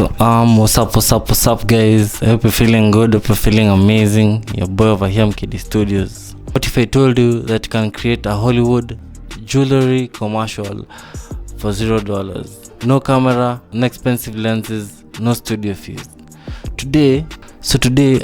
What's up guys? I hope you're feeling good, hope you're feeling amazing. Your boy over here, Mkidi Studios. What if I told you that you can create a Hollywood jewelry commercial for $0? No camera, no expensive lenses, no studio fees. Today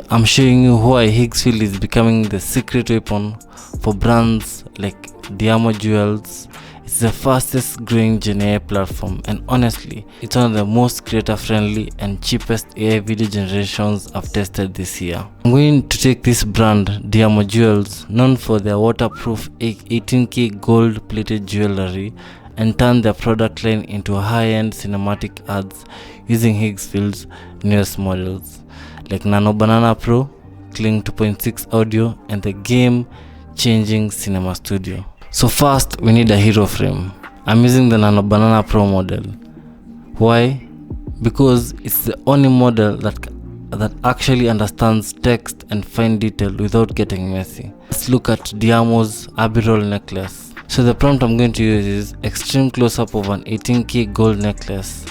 I'm showing you why Higgsfield is becoming the secret weapon for brands like Diamo Jewels. It's the fastest growing Gen AI platform, and honestly, it's one of the most creator friendly and cheapest AI video generations I've tested this year. I'm going to take this brand, Diamo Jewels, known for their waterproof 18K gold plated jewelry, and turn their product line into high-end cinematic ads using Higgsfield's newest models like Nano Banana Pro, Kling 2.6 audio, and the game-changing cinema studio. So first, we need a hero frame. I'm using the Nano Banana Pro model. Why? Because it's the only model that actually understands text and fine detail without getting messy. Let's look at Diamo's Abiral necklace. So the prompt I'm going to use is extreme close-up of an 18K gold necklace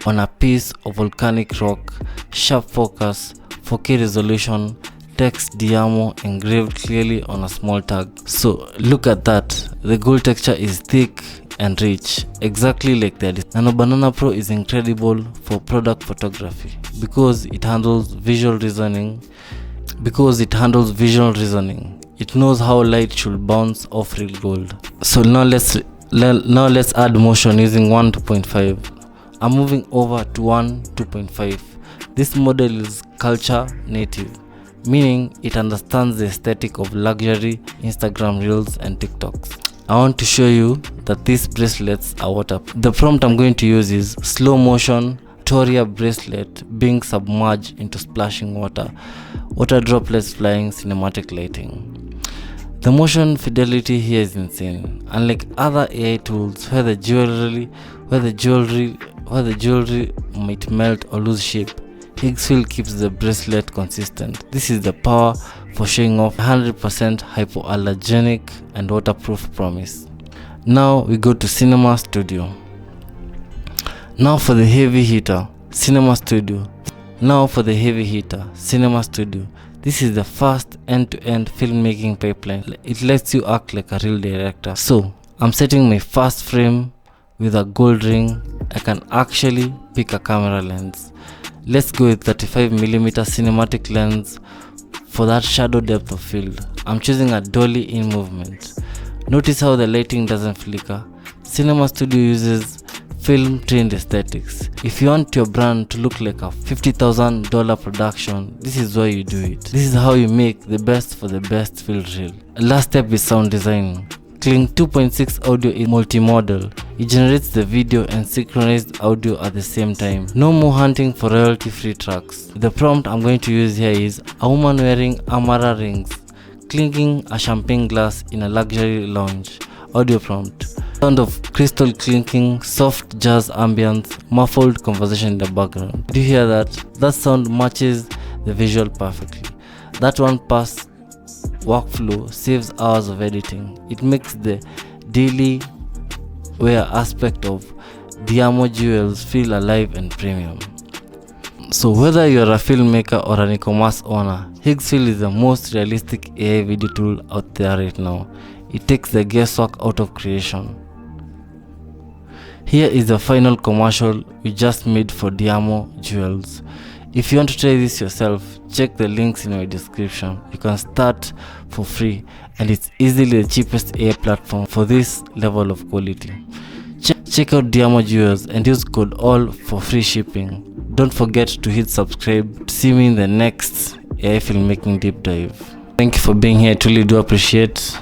on a piece of volcanic rock, sharp focus, 4K resolution, text Diamo engraved clearly on a small tag. So look at that, the gold texture is thick and rich, exactly like that. Nano Banana Pro is incredible for product photography because it handles visual reasoning. It knows how light should bounce off real gold. So now let's add motion using 1.2.5. I'm moving over to 1.2.5. This model is culture native, meaning it understands the aesthetic of luxury, Instagram reels and TikToks. I want to show you that these bracelets are waterproof. The prompt I'm going to use is slow motion Toria bracelet being submerged into splashing water droplets flying, cinematic lighting. The motion fidelity here is insane. Unlike other AI tools where the jewelry might melt or lose shape, Higgsfield keeps the bracelet consistent. This is the power for showing off 100% hypoallergenic and waterproof promise. Now we go to Cinema Studio. Now for the heavy hitter, Cinema Studio. This is the fast end-to-end filmmaking pipeline. It lets you act like a real director. So I'm setting my first frame with a gold ring. I can actually pick a camera lens. Let's go with 35mm cinematic lens for that shadow depth of field. I'm choosing a dolly in movement. Notice how the lighting doesn't flicker. Cinema Studio uses film trained aesthetics. If you want your brand to look like a $50,000 production, this is why you do it. This is how you make the best for the best field reel. Last step is sound design. Kling 2.6 audio is multimodal. It generates the video and synchronized audio at the same time. No more hunting for royalty-free tracks. The prompt I'm going to use here is a woman wearing Amara rings, clinking a champagne glass in a luxury lounge. Audio prompt. Sound of crystal clinking, soft jazz ambience, muffled conversation in the background. Do you hear that? That sound matches the visual perfectly. That one pass workflow saves hours of editing. It makes the daily wear aspect of Diamo Jewels feel alive and premium. So whether you're a filmmaker or an e-commerce owner, Higgsfield is the most realistic AI video tool out there right now. It takes the guesswork out of creation. Here is the final commercial we just made for Diamo Jewels. If you want to try this yourself, check the links in my description. You can start for free, and it's easily the cheapest AI platform for this level of quality. Check out Diamo Jewels and use code ALL for free shipping. Don't forget to hit subscribe to see me in the next AI filmmaking deep dive. Thank you for being here, I truly do appreciate.